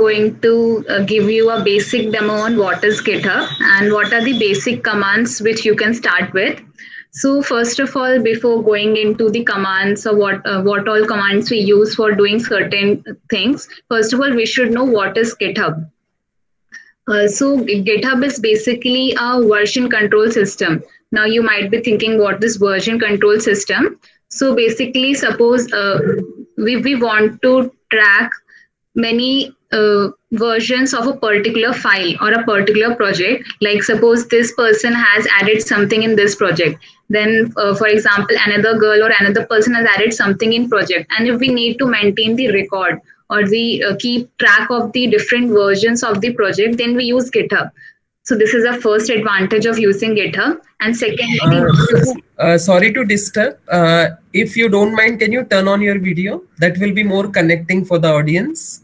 going to give you a basic demo on what is GitHub and what are the basic commands which you can start with. So first of all, before going into the commands or what all commands we use for doing certain things, first of all, we should know what is GitHub. So GitHub is basically a version control system. Now you might be thinking, what is version control system? So basically, suppose we want to track many versions of a particular file or a particular project. Like suppose this person has added something in this project. Then, for example, another girl or another person has added something in project. And if we need to maintain the record or the keep track of the different versions of the project, then we use GitHub. So this is the first advantage of using GitHub. And secondly, sorry to disturb. If you don't mind, can you turn on your video? That will be more connecting for the audience.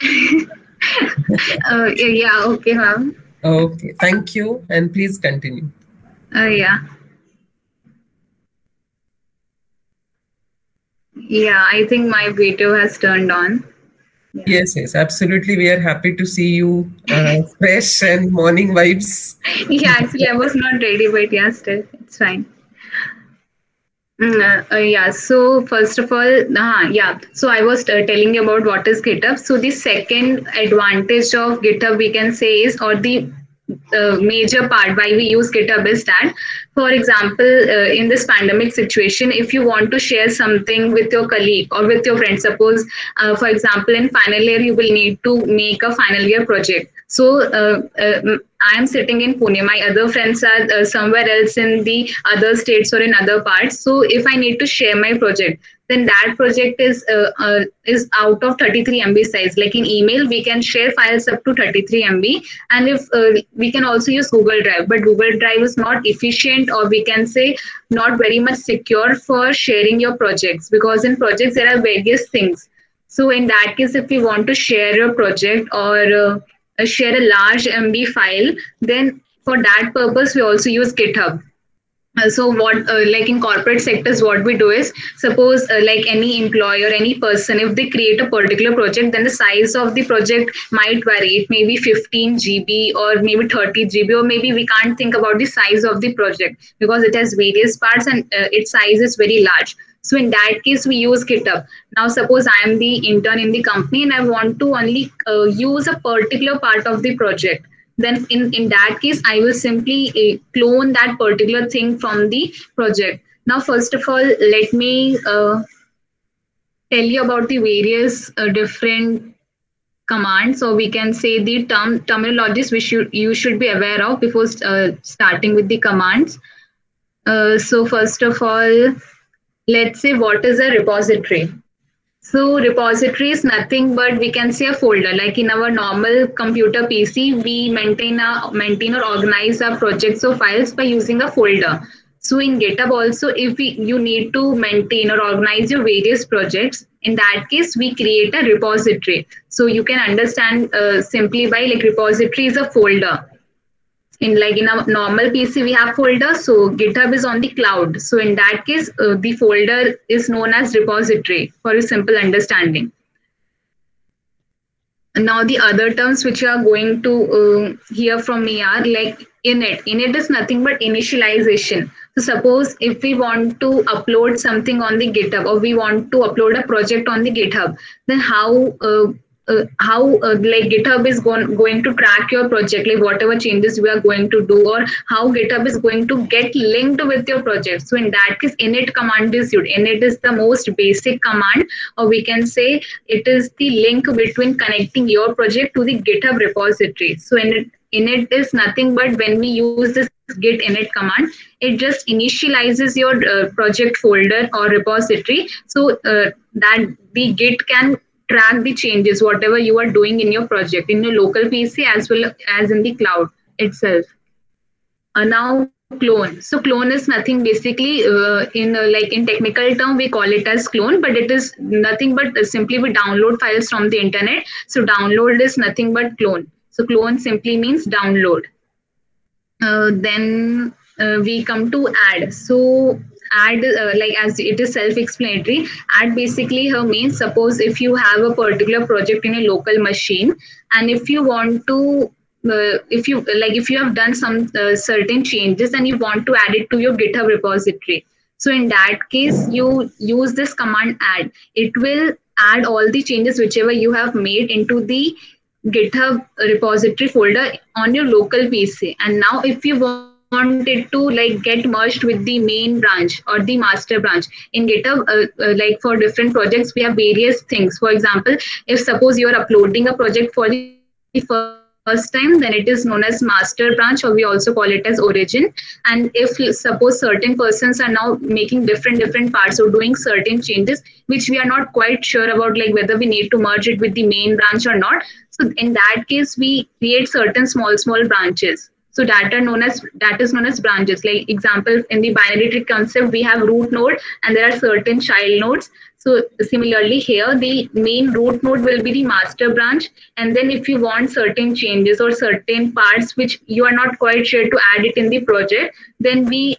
Yeah, okay, ma'am. Okay, thank you. And please continue. Yeah. Yeah, I think my video has turned on. Yeah. Yes, absolutely. We are happy to see you fresh and morning vibes. Yeah, actually, I was not ready, but yeah, still, it's fine. Yeah, so first of all, yeah, so I was telling you about what is GitHub. So the second advantage of GitHub, we can say is, or the major part why we use GitHub is that, for example, in this pandemic situation, if you want to share something with your colleague or with your friend, suppose, for example, in final year, you will need to make a final year project. So I am sitting in Pune. My other friends are somewhere else in the other states or in other parts. So if I need to share my project, then that project is out of 33 MB size. Like in email, we can share files up to 33 MB. And if we can also use Google Drive, but Google Drive is not efficient, or we can say not very much secure for sharing your projects, because in projects there are various things. So in that case, if you want to share your project or share a large MB file, then for that purpose, we also use GitHub. So what, like in corporate sectors, what we do is, suppose like any employee or any person, if they create a particular project, then the size of the project might vary. It may be 15 GB or maybe 30 GB, or maybe we can't think about the size of the project because it has various parts and its size is very large. So in that case, we use GitHub. Now, suppose I am the intern in the company and I want to only use a particular part of the project. Then in that case, I will simply clone that particular thing from the project. Now, first of all, let me tell you about the various different commands, or we can say the terminologies which you should be aware of before starting with the commands. So first of all, let's say, what is a repository? So repository is nothing but, we can say, a folder. Like in our normal computer PC, we maintain or organize our projects or files by using a folder. So in GitHub also, if you need to maintain or organize your various projects, in that case, we create a repository. So you can understand simply by, like, repository is a folder. In a normal PC, we have folders. So GitHub is on the cloud. So in that case, the folder is known as repository, for a simple understanding. And now the other terms which you are going to hear from me are like init. Init is nothing but initialization. So suppose if we want to upload something on the GitHub, or we want to upload a project on the GitHub, then how like GitHub is going to track your project, like whatever changes we are going to do, or how GitHub is going to get linked with your project. So in that case, init command is used. Init is the most basic command, or we can say it is the link between connecting your project to the GitHub repository. So init is nothing but, when we use this git init command, it just initializes your project folder or repository, so that the Git can track the changes, whatever you are doing in your project, in your local PC as well as in the cloud itself. Now, clone. So clone is nothing, basically, in technical term, we call it as clone, but it is nothing but simply we download files from the internet. So download is nothing but clone. So clone simply means download. Then we come to add. So add like as it is self-explanatory, add basically her means suppose if you have a particular project in a local machine, and if you want to if you have done some certain changes and you want to add it to your GitHub repository, so in that case you use this command add. It will add all the changes whichever you have made into the GitHub repository folder on your local PC. And now if you want it to like get merged with the main branch or the master branch in GitHub, like for different projects we have various things. For example, if suppose you are uploading a project for the first time, then it is known as master branch, or we also call it as origin. And if suppose certain persons are now making different parts or doing certain changes which we are not quite sure about, like whether we need to merge it with the main branch or not, so in that case we create certain small branches. So that is known as branches. Like example, in the binary tree concept we have root node and there are certain child nodes. So similarly here the main root node will be the master branch, and then if you want certain changes or certain parts which you are not quite sure to add it in the project, then we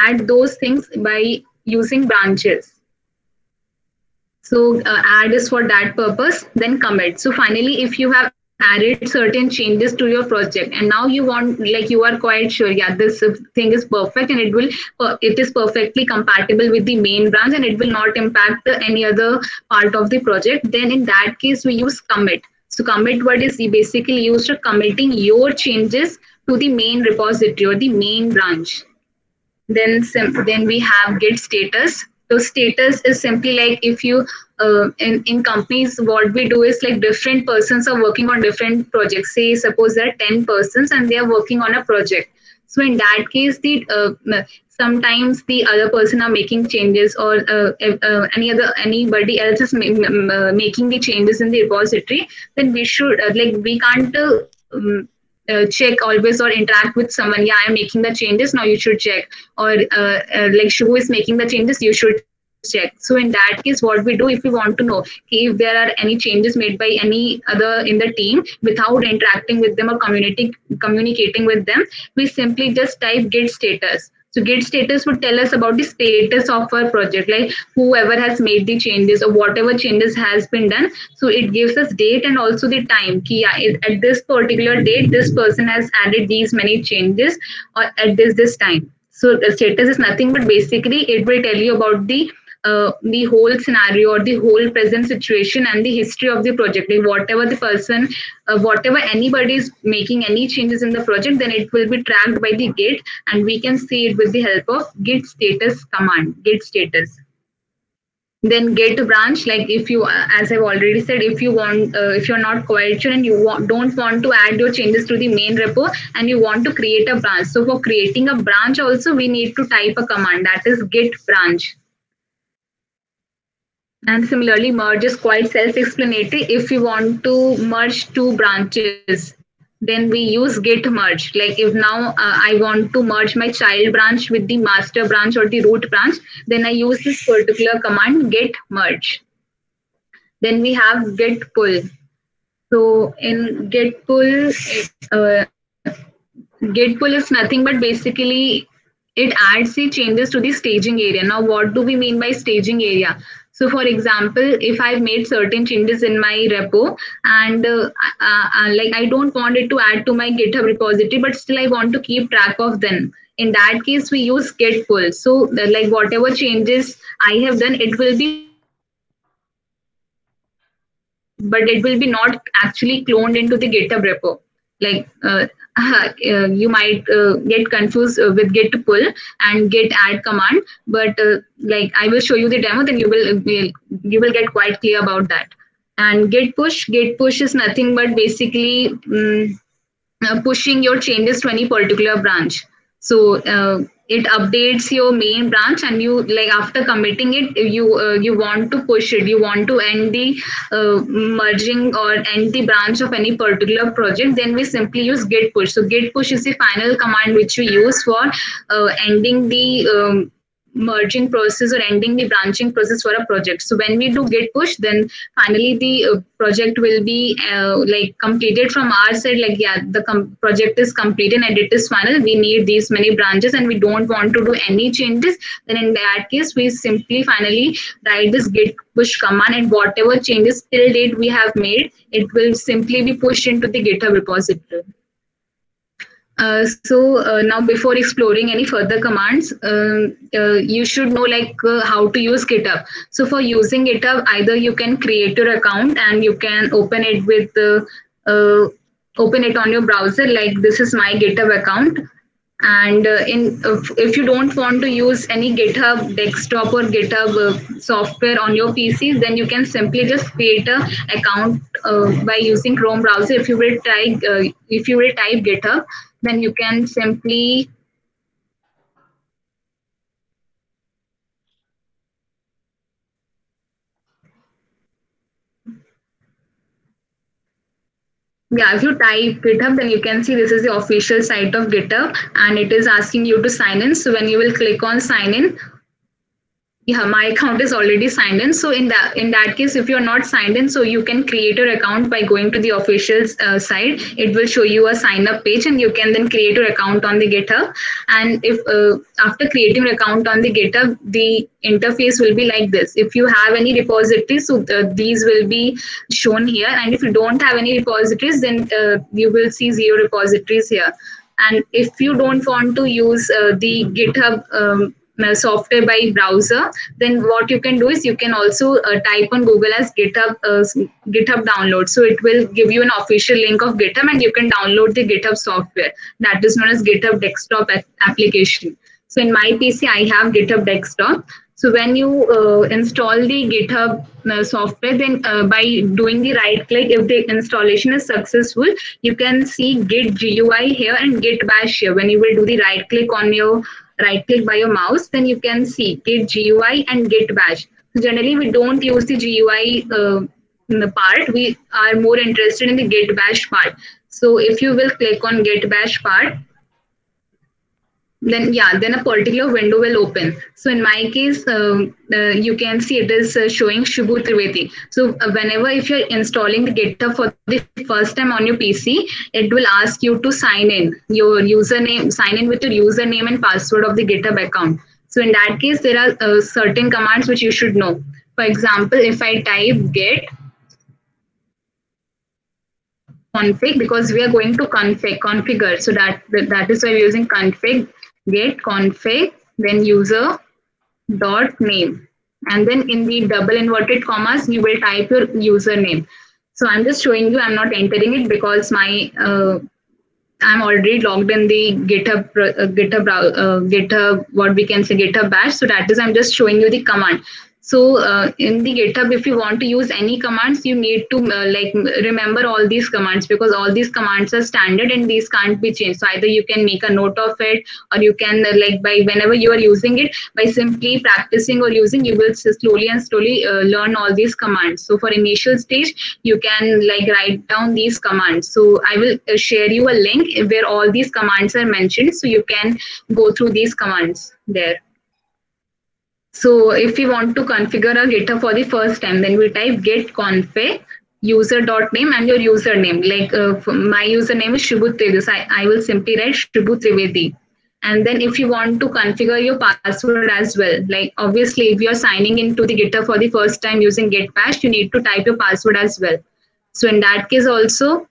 add those things by using branches. So add is for that purpose. Then commit. So finally, if you have added certain changes to your project and now you want, like you are quite sure, yeah, this thing is perfect and it is perfectly compatible with the main branch and it will not impact any other part of the project, then in that case we use commit. So commit word is basically used for committing your changes to the main repository or the main branch. Then we have git status. So status is simply like if you in companies, what we do is like different persons are working on different projects. Say suppose there are 10 persons and they are working on a project. So in that case, the sometimes the other person are making changes, or anybody else is making the changes in the repository. Then we should we can't check always or interact with someone. Yeah, I'm making the changes, now you should check. Or like Shubhu is making the changes, you should check. So in that case, what we do, if we want to know if there are any changes made by any other in the team without interacting with them or communicating with them, we simply just type git status. So git status would tell us about the status of our project, like whoever has made the changes or whatever changes has been done. So it gives us date and also the time. At this particular date, this person has added these many changes, or at this time. So the status is nothing but basically it will tell you about the whole scenario or the whole present situation and the history of the project. Like whatever the person, whatever anybody is making any changes in the project, then it will be tracked by the git and we can see it with the help of git status command, git status. Then git branch, like if you, as I've already said, if you want, if you're not quite sure and you don't want to add your changes to the main repo and you want to create a branch. So for creating a branch also, we need to type a command, that is git branch. And similarly, merge is quite self-explanatory. If you want to merge two branches, then we use git merge. Like if now I want to merge my child branch with the master branch or the root branch, then I use this particular command git merge. Then we have git pull. So in git pull is nothing but basically it adds the changes to the staging area. Now, what do we mean by staging area? So for example, if I've made certain changes in my repo and like I don't want it to add to my GitHub repository, but still I want to keep track of them. In that case, we use git pull. So like whatever changes I have done, it will be, but it will be not actually cloned into the GitHub repo. Like you might get confused with git pull and git add command, but like I will show you the demo, then you will get quite clear about that. And git push is nothing but basically pushing your changes to any particular branch. So it updates your main branch, and you, like after committing it, you want to push it, you want to end the merging or end the branch of any particular project, then we simply use git push. So git push is the final command which we use for ending the merging process or ending the branching process for a project. So when we do git push, then finally the project will be like completed from our side, like yeah, the project is completed and it is final, we need these many branches and we don't want to do any changes. Then in that case we simply finally write this git push command, and whatever changes till date we have made, it will simply be pushed into the GitHub repository. Now before exploring any further commands, you should know like how to use GitHub. So for using GitHub, either you can create your account and you can open it with open it on your browser. Like this is my GitHub account. And if you don't want to use any GitHub desktop or GitHub software on your PC, then you can simply just create a account by using Chrome browser. If you will type GitHub, then you can simply if you type GitHub, then you can see this is the official site of GitHub and it is asking you to sign in. So when you will click on sign in, my account is already signed in. So in that case, if you're not signed in, so you can create your account by going to the official site. It will show you a sign up page and you can then create your account on the GitHub. And if after creating your account on the GitHub, the interface will be like this. If you have any repositories, so these will be shown here. And if you don't have any repositories, then you will see 0 repositories here. And if you don't want to use the GitHub software by browser, then what you can do is you can also type on Google as GitHub download. So it will give you an official link of GitHub and you can download the GitHub software that is known as GitHub desktop application. So in my PC, I have GitHub desktop. So when you install the GitHub software, then by doing the right click, if the installation is successful, you can see Git GUI here and Git bash here. When you will do the right click by your mouse, then you can see Git GUI and Git bash. So generally, we don't use the GUI part. We are more interested in the Git bash part. So if you will click on Git bash part, then a particular window will open. So in my case, you can see it is showing Shubhu Trivedi. So whenever if you're installing the GitHub for the first time on your PC, it will ask you to sign in with your username and password of the GitHub account. So in that case, there are certain commands which you should know. For example, if I type git config, because we are going to configure, so that is why we're using config, git config, then user dot name, and then in the double inverted commas you will type your username. So I'm just showing you, I'm not entering it because my I'm already logged in the GitHub what we can say GitHub bash. So that is, I'm just showing you the command. So in the GitHub, if you want to use any commands, you need to remember all these commands, because all these commands are standard and these can't be changed. So either you can make a note of it, or you can by whenever you are using it, by simply practicing or using, you will slowly learn all these commands. So for initial stage, you can write down these commands. So I will share you a link where all these commands are mentioned, so you can go through these commands there. So if we want to configure our GitHub for the first time, then we type git config user.name and your username. My username is Shubhu Trivedi. So I will simply write Shubhu Trivedi. And then if you want to configure your password as well, obviously if you're signing into the GitHub for the first time using git bash, you need to type your password as well. So in that case also,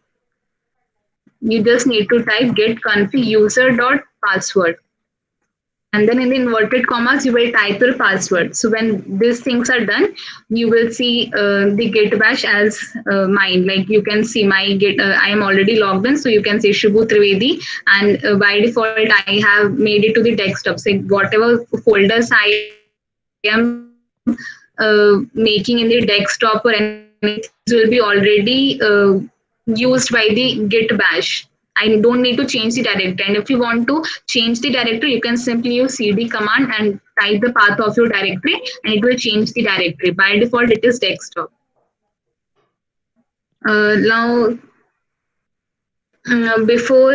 you just need to type git config user.password. And then in the inverted commas, you will type your password. So when these things are done, you will see the git bash as mine. You can see my git, I am already logged in. So you can see Shubhu Trivedi. And by default, I have made it to the desktop. So whatever folders I am making in the desktop or anything will be already used by the git bash. I don't need to change the directory. And if you want to change the directory, you can simply use cd command and type the path of your directory and it will change the directory. By default, it is desktop. Now, Before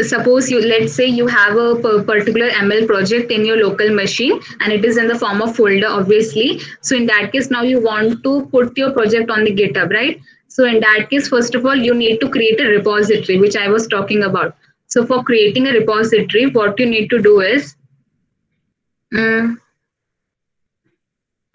suppose you, let's say you have a particular ML project in your local machine and it is in the form of folder obviously. So in that case, now you want to put your project on the GitHub, right? So in that case, first of all, you need to create a repository, which I was talking about. So for creating a repository, what you need to do is um,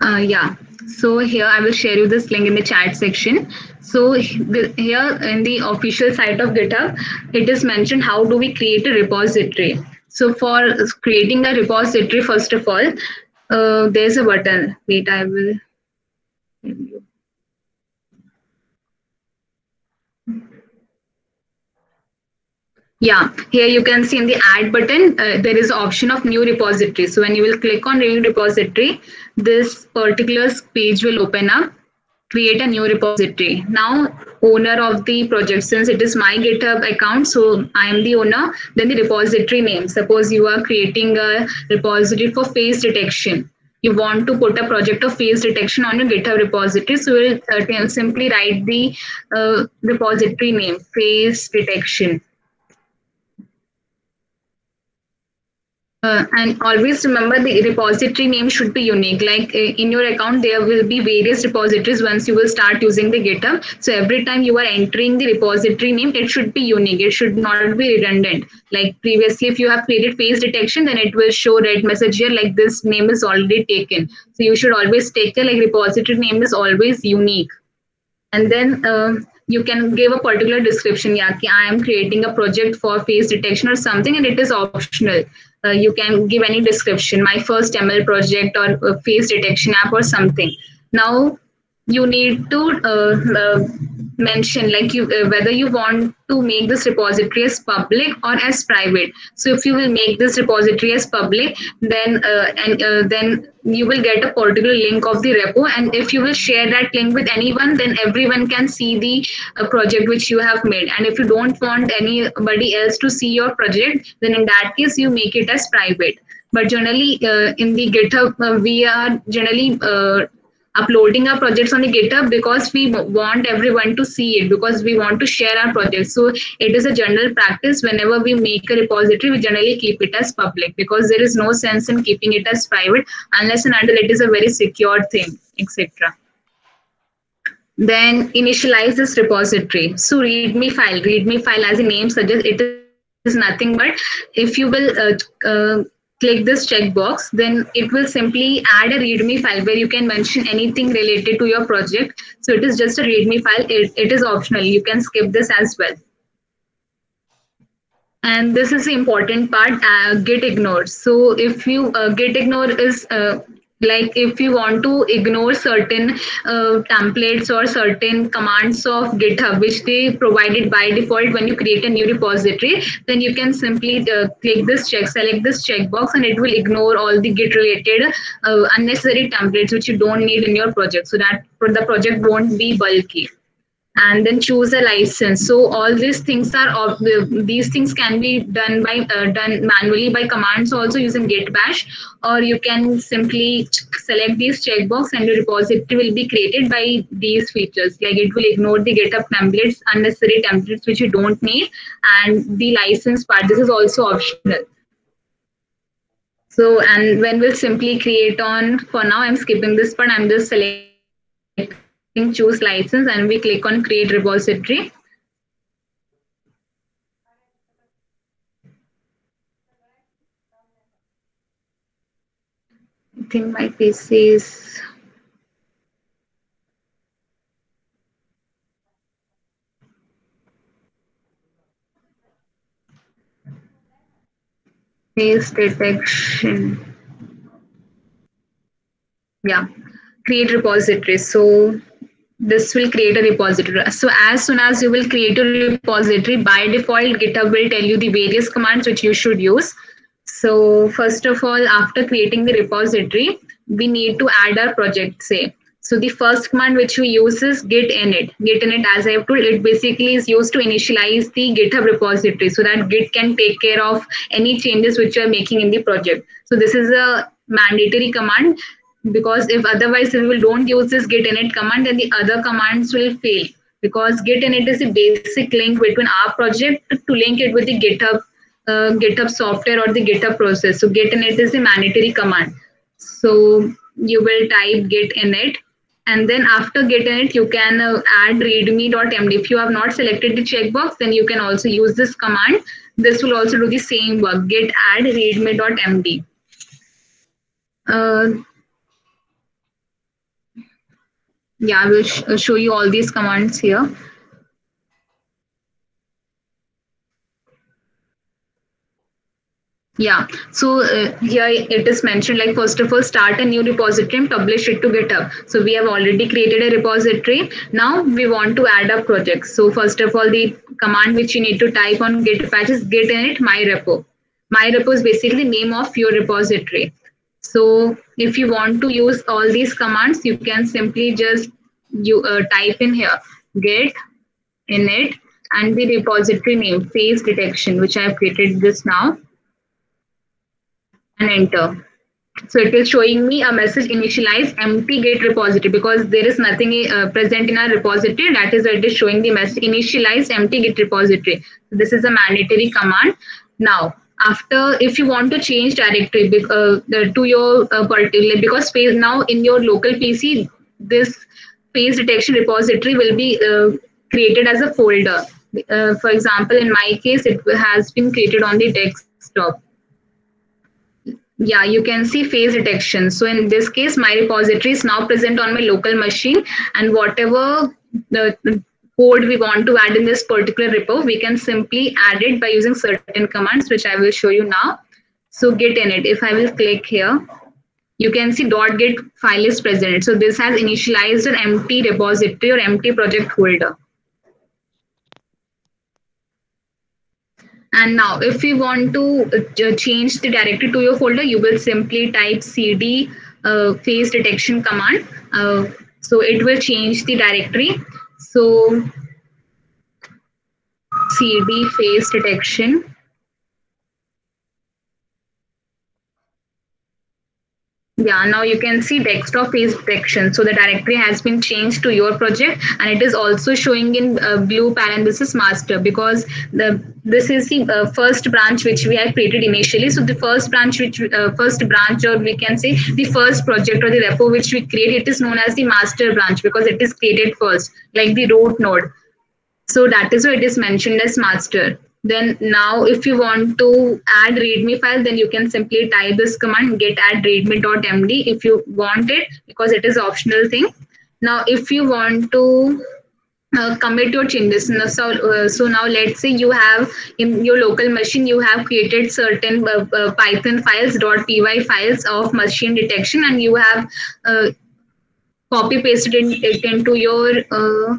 yeah. So here I will share you this link in the chat section. So here in the official site of GitHub, it is mentioned how do we create a repository. So for creating a repository, first of all, there's a button. Wait, I will. Yeah, here you can see in the add button, there is an option of new repository. So when you will click on new repository, this particular page will open up, create a new repository. Now, owner of the project, since it is my GitHub account, so I am the owner, then the repository name. Suppose you are creating a repository for face detection. You want to put a project of face detection on your GitHub repository. So we'll simply write the repository name, face detection. And always remember the repository name should be unique. Like in your account, there will be various repositories once you will start using the GitHub. So every time you are entering the repository name, it should be unique. It should not be redundant. Like previously, if you have created face detection, then it will show red message here like this name is already taken. So you should always take care like repository name is always unique. And then you can give a particular description. Yeah, I am creating a project for face detection or something, and it is optional. You can give any description, my first ML project or face detection app or something. Now you need to mention like you whether you want to make this repository as public or as private. So if you will make this repository as public, then then you will get a particular link of the repo, and if you will share that link with anyone, then everyone can see the project which you have made. And if you don't want anybody else to see your project, then in that case you make it as private. But generally in the GitHub we are generally uploading our projects on the GitHub because we want everyone to see it, because we want to share our projects. So it is a general practice whenever we make a repository, we generally keep it as public, because there is no sense in keeping it as private unless and until it is a very secure thing, etc. Then initialize this repository. So readme file as the name suggests, it is nothing but if you will click this checkbox, then it will simply add a README file where you can mention anything related to your project. So it is just a README file. It is optional. You can skip this as well. And this is the important part, git ignore. So if you git ignore is like if you want to ignore certain templates or certain commands of GitHub which they provided by default when you create a new repository, then you can simply click this select this checkbox, and it will ignore all the Git related unnecessary templates which you don't need in your project, so that the project won't be bulky. And then choose a license. So all these things can be done by done manually by commands also using git bash, or you can simply select these checkbox and your repository will be created by these features. Like it will ignore the GitHub templates, unnecessary templates which you don't need, and the license part, this is also optional. So, and when we'll simply create on, for now I'm skipping this part, I'm just selecting choose license, and we click on create repository. I think my PC is face detection. Yeah, create repository. So this will create a repository. So as soon as you will create a repository, by default GitHub will tell you the various commands which you should use. So first of all, after creating the repository, we need to add our project, say. So the first command which we use is git init. Git init, as I have told, it basically is used to initialize the GitHub repository so that Git can take care of any changes which you are making in the project. So this is a mandatory command, because if otherwise if we don't use this git init command, then the other commands will fail. because git init is the basic link between our project to link it with the GitHub software or the GitHub process. So git init is the mandatory command. So you will type git init, and then after git init, you can add readme.md. If you have not selected the checkbox, then you can also use this command. This will also do the same work, git add readme.md. Yeah, I will show you all these commands here. Yeah, so here it is mentioned, like, first of all, start a new repository and publish it to GitHub. So we have already created a repository. Now we want to add a project. So first of all, the command which you need to type on Git patch is git init myrepo. Myrepo is basically the name of your repository. So if you want to use all these commands, you can simply just type in here git init and the repository name phase detection, which I have created this now, and enter. So it is showing me a message, initialize empty git repository, because there is nothing present in our repository. That is why it is showing the message, initialize empty git repository. So this is a mandatory command. Now, after, if you want to change directory to your particular, because now in your local PC, this phase detection repository will be created as a folder. For example, in my case, it has been created on the desktop. Yeah, you can see phase detection. So in this case, my repository is now present on my local machine, and whatever the code we want to add in this particular repo, we can simply add it by using certain commands, which I will show you now. So git init, if I will click here, you can see .git file is present. So this has initialized an empty repository or empty project folder. And now if you want to change the directory to your folder, you will simply type cd phase detection command. So it will change the directory. So cd phase detection. Yeah, now you can see desktop phase detection. So the directory has been changed to your project, and it is also showing in blue parenthesis master, because this is the first branch which we have created initially. So the first branch, or we can say the first project or the repo which we create, it is known as the master branch, because it is created first, like the root node. So that is why it is mentioned as master. Then now if you want to add readme file, then you can simply type this command git add readme.md if you want it, because it is optional thing. Now if you want to commit your changes, so now let's say you have in your local machine, you have created certain Python files, .py files of machine detection, and you have copy pasted it into your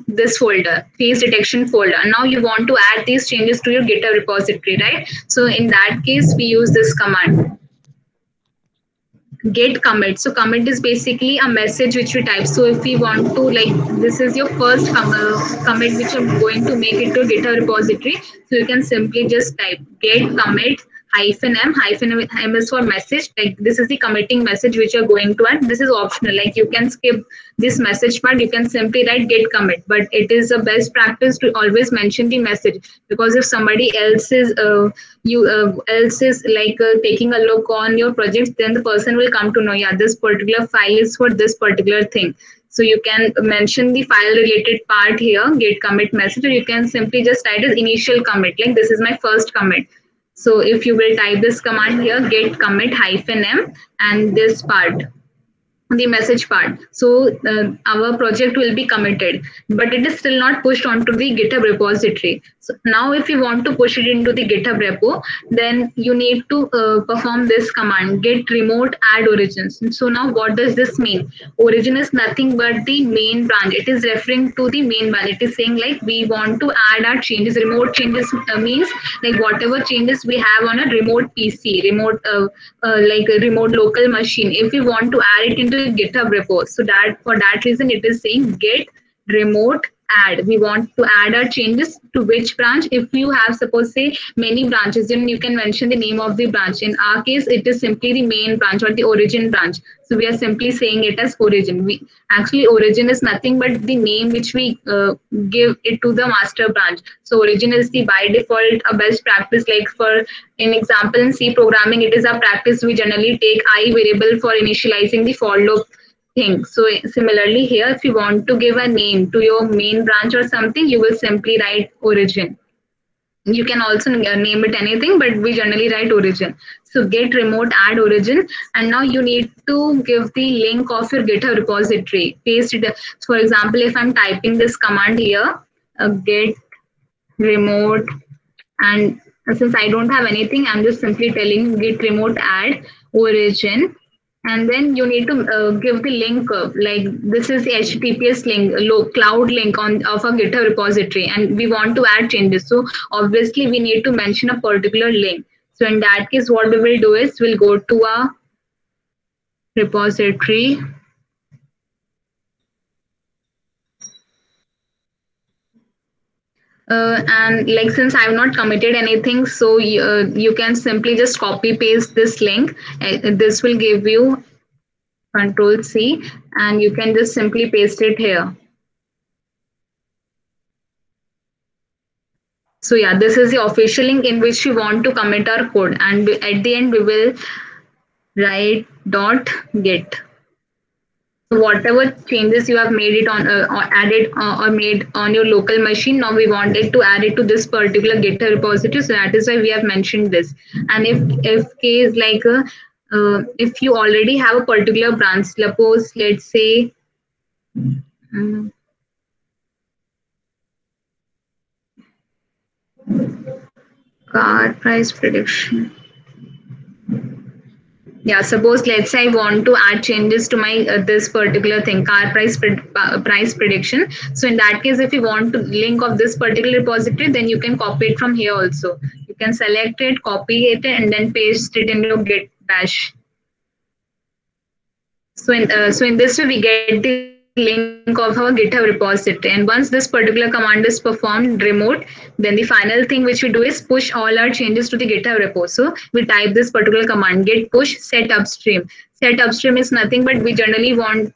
this folder, phase detection folder. And now you want to add these changes to your GitHub repository, right? So in that case, we use this command, git commit. So commit is basically a message which we type. So if we want to, like, this is your first commit which I'm going to make it to GitHub repository. So you can simply just type git commit -m is for message. Like, this is the committing message which you're going to add. This is optional, like you can skip this message part, you can simply write git commit, but it is a best practice to always mention the message, because if somebody else is taking a look on your project, then the person will come to know, yeah, this particular file is for this particular thing. So you can mention the file related part here, git commit message, or you can simply just type as initial commit, like this is my first commit. So if you will type this command here, git commit -m, and this part, the message part, so our project will be committed, but it is still not pushed onto the GitHub repository. So now if you want to push it into the GitHub repo, then you need to perform this command, git remote add origins. And so now what does this mean? Origin is nothing but the main branch. It is referring to the main branch. It is saying, like, we want to add our changes. Remote changes means like whatever changes we have on a remote PC, like a remote local machine, if we want to add it into GitHub repo. So that for that reason it is saying git remote add. We want to add our changes to which branch. If you have, suppose say, many branches, then you can mention the name of the branch. In our case, it is simply the main branch or the origin branch. So we are simply saying it as origin. We actually, origin is nothing but the name which we give it to the master branch. So origin is the by default a best practice. Like for in example in C programming, it is a practice we generally take I variable for initializing the for loop thing. So similarly here, if you want to give a name to your main branch or something, you will simply write origin. You can also name it anything, but we generally write origin. So get remote add origin, and now you need to give the link of your GitHub repository. Paste it. For example, if I'm typing this command here, get remote, and since I don't have anything, I'm just simply telling git remote add origin. And then you need to give the link, like this is the HTTPS link, cloud link of a GitHub repository, and we want to add changes. So obviously we need to mention a particular link. So in that case, what we will do is we'll go to a repository. And like since I have not committed anything, so you can simply just copy paste this link. This will give you Control C, and you can just simply paste it here. So yeah, this is the official link in which we want to commit our code, and at the end we will write .git. Whatever changes you have made it on or added or made on your local machine, now we wanted to add it to this particular GitHub repository, so that is why we have mentioned this. And if case like if you already have a particular branch, suppose let's say car price prediction. Yeah, suppose let's say I want to add changes to my this particular thing, car price prediction. So in that case, if you want to link of this particular repository, then you can copy it from here also. You can select it, copy it, and then paste it in your Git bash. So in this way, we get the link of our GitHub repository. And once this particular command is performed remote, then the final thing which we do is push all our changes to the GitHub repo. So we type this particular command, git push set upstream. Set upstream is nothing but we generally want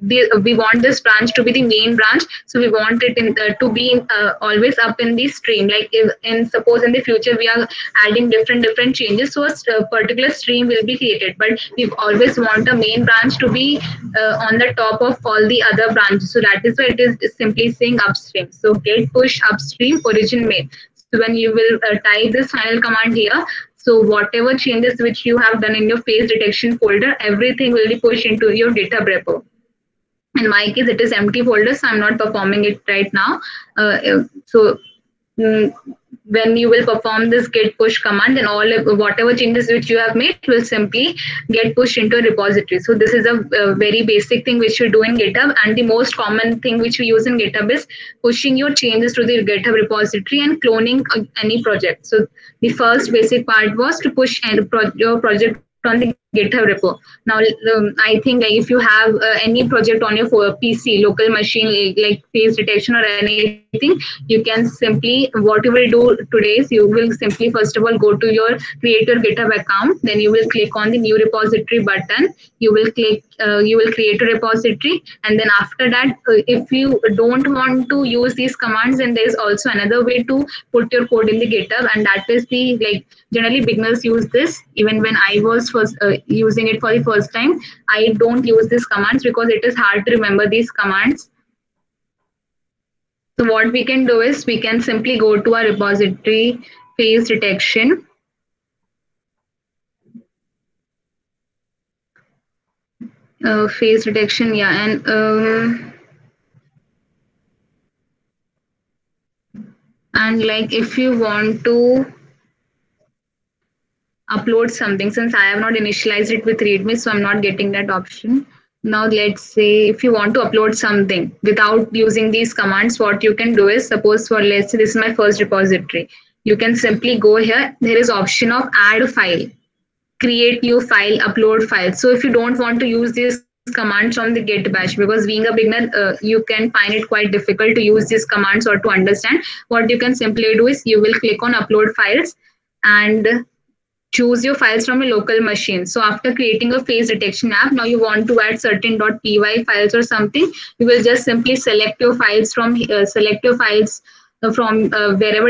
we want this branch to be the main branch, so we want it in to be always up in the stream. Like if suppose in the future we are adding different changes, so a particular stream will be created, but we always want a main branch to be on the top of all the other branches. So that is why it is simply saying upstream. So get push upstream origin main. So when you will type this final command here, so whatever changes which you have done in your face detection folder, everything will be pushed into your GitHub repo. In my case, it is empty folder, so I'm not performing it right now. When you will perform this git push command, then all whatever changes which you have made will simply get pushed into a repository. So this is a very basic thing which you do in GitHub, and the most common thing which we use in GitHub is pushing your changes to the GitHub repository and cloning any project. So the first basic part was to push your project on the GitHub repo. Now, I think like if you have any project on your PC, local machine, like face detection or anything, you can simply, what you will do today is you will simply first of all go to your create your GitHub account. Then you will click on the new repository button. You will click, you will create a repository. And then after that, if you don't want to use these commands, then there's also another way to put your code in the GitHub. And that is the, like, generally beginners use this. Even when I was first using it for the first time, I don't use these commands because it is hard to remember these commands. So what we can do is we can simply go to our repository face detection. Face detection, yeah, and like if you want to upload something, since I have not initialized it with README, so I'm not getting that option. Now let's say if you want to upload something without using these commands, what you can do is, suppose for let's say this is my first repository, you can simply go here. There is option of add file, create new file, upload file. So if you don't want to use these commands from the Git bash, because being a beginner, you can find it quite difficult to use these commands or to understand. What you can simply do is you will click on upload files and choose your files from a local machine. So after creating a face detection app, now you want to add certain .py files or something, you will just simply select your files from wherever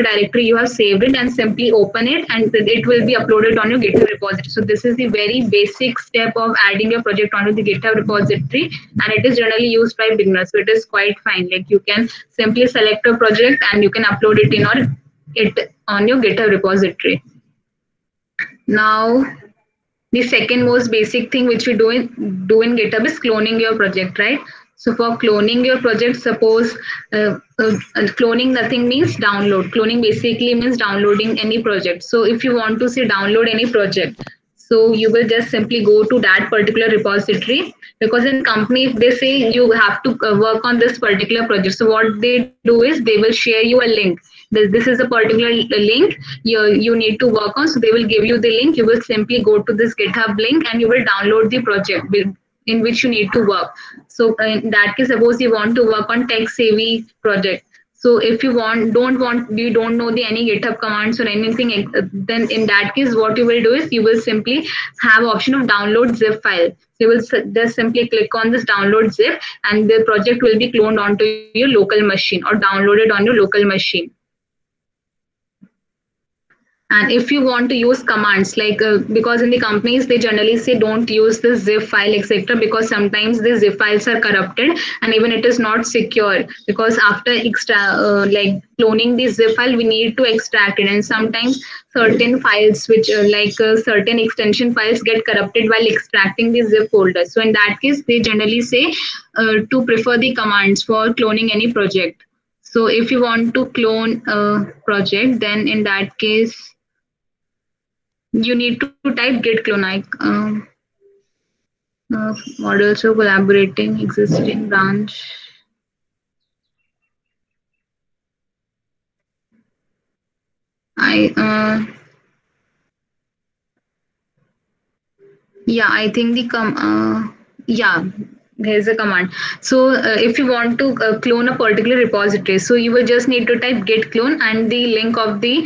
directory you have saved it and simply open it, and it will be uploaded on your GitHub repository. So this is the very basic step of adding your project onto the GitHub repository, and it is generally used by beginners. So it is quite fine. Like you can simply select a project and you can upload it on your GitHub repository. Now, the second most basic thing which we do in GitHub is cloning your project, right? So for cloning your project, suppose cloning nothing means download. Cloning basically means downloading any project. So if you want to say download any project, so you will just simply go to that particular repository, because in company, if they say you have to work on this particular project, so what they do is they will share you a link. This is a particular link you need to work on. So they will give you the link. You will simply go to this GitHub link and you will download the project in which you need to work. So in that case, suppose you want to work on tech savvy project. So if you don't know any GitHub commands or anything, then in that case, what you will do is you will simply have option of download zip file. So you will just simply click on this download zip, and the project will be cloned onto your local machine or downloaded on your local machine. And if you want to use commands, like because in the companies they generally say don't use the zip file, etc., because sometimes the zip files are corrupted and even it is not secure, because after like cloning the zip file, we need to extract it, and sometimes certain files which certain extension files get corrupted while extracting the zip folder. So in that case, they generally say to prefer the commands for cloning any project. So if you want to clone a project, then in that case, you need to type git clone models of collaborating existing branch. I think there's a command. So if you want to clone a particular repository, so you will just need to type git clone and the link of the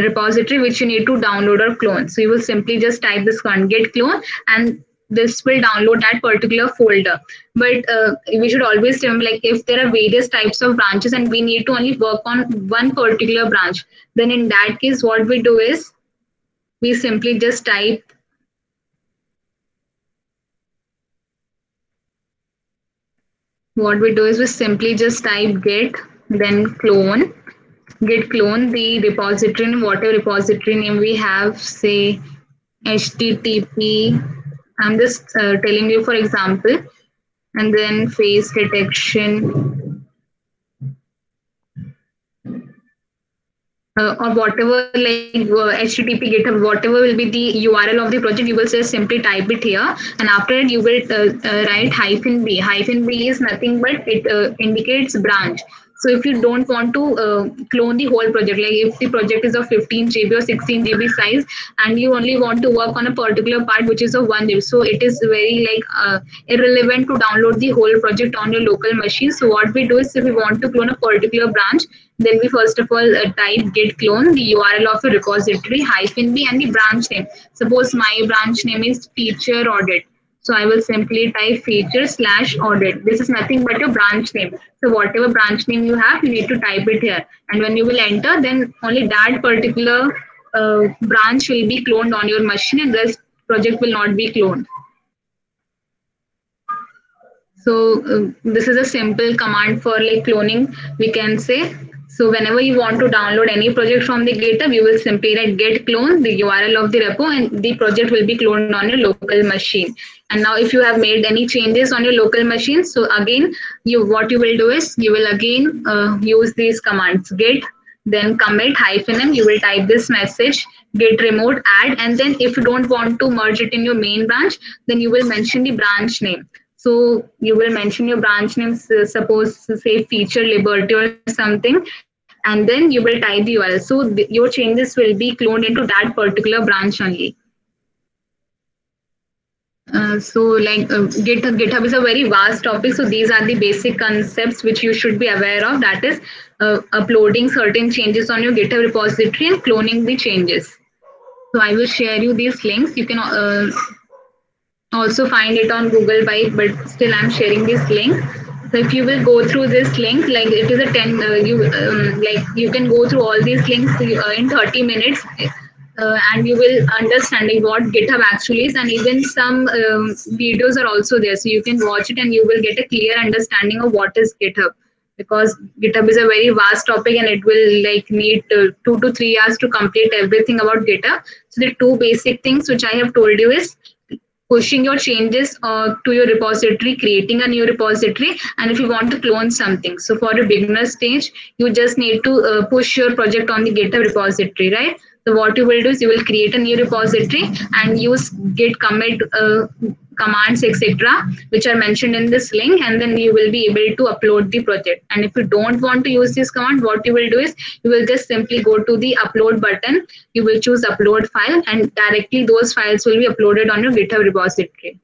repository which you need to download or clone. So you will simply just type this command git clone, and this will download that particular folder. But we should always remember, like if there are various types of branches and we need to only work on one particular branch, then in that case, what we do is we simply just type we simply just type git, then clone, git clone the repository name, whatever repository name we have, say HTTP. I'm just telling you for example, and then face detection or whatever, like HTTP GitHub, whatever will be the URL of the project, you will just simply type it here, and after it you will write -b. -b is nothing but it indicates branch. So if you don't want to clone the whole project, like if the project is of 15 GB or 16 GB size, and you only want to work on a particular part which is of 1 GB, so it is very irrelevant to download the whole project on your local machine. So what we do is, if we want to clone a particular branch, then we first of all type git clone, the URL of a repository, -b, and the branch name. Suppose my branch name is feature audit. So I will simply type feature/audit. This is nothing but your branch name. So whatever branch name you have, you need to type it here. And when you will enter, then only that particular branch will be cloned on your machine, and this project will not be cloned. So this is a simple command for like cloning, we can say. So whenever you want to download any project from the GitHub, you will simply write git clone, the URL of the repo, and the project will be cloned on your local machine. And now if you have made any changes on your local machine, so again, what you will do is you will again use these commands, git, then commit -m, you will type this message, git remote add, and then if you don't want to merge it in your main branch, then you will mention the branch name. So you will mention your branch name, suppose say feature liberty or something, and then you will type the URL. So your changes will be cloned into that particular branch only. GitHub is a very vast topic. So these are the basic concepts which you should be aware of. That is uploading certain changes on your GitHub repository and cloning the changes. So I will share you these links. You can also find it on Google Bike, but still I'm sharing this link. So if you will go through this link, like it is a 10, you can go through all these links in 30 minutes. And you will understanding what GitHub actually is, and even some videos are also there, so you can watch it and you will get a clear understanding of what is GitHub, because GitHub is a very vast topic and it will like need 2 to 3 hours to complete everything about GitHub. So the two basic things which I have told you is pushing your changes to your repository, creating a new repository, and if you want to clone something. So for a beginner stage, you just need to push your project on the GitHub repository, right? So what you will do is you will create a new repository and use git commit commands, etc., which are mentioned in this link, and then you will be able to upload the project. And if you don't want to use this command, what you will do is you will just simply go to the upload button, you will choose upload file, and directly those files will be uploaded on your GitHub repository.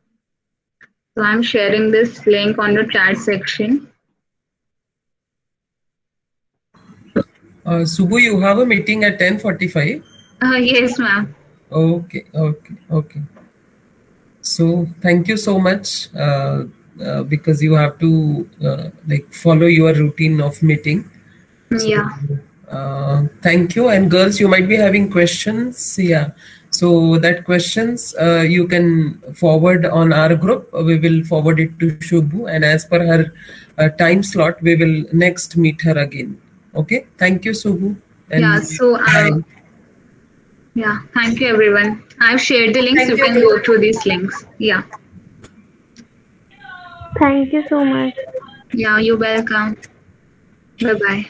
So I'm sharing this link on the chat section. Subbu, you have a meeting at 10:45. Yes, ma'am. Okay. So thank you so much, because you have to like follow your routine of meeting. So, yeah. Thank you. And girls, you might be having questions. Yeah. So that questions you can forward on our group. We will forward it to Shubhu, and as per her time slot, we will next meet her again. Okay. Thank you, Subbu. And yeah. So. Yeah, thank you everyone. I've shared the links. You can go through these links. Yeah. Thank you so much. Yeah, you're welcome. Bye-bye.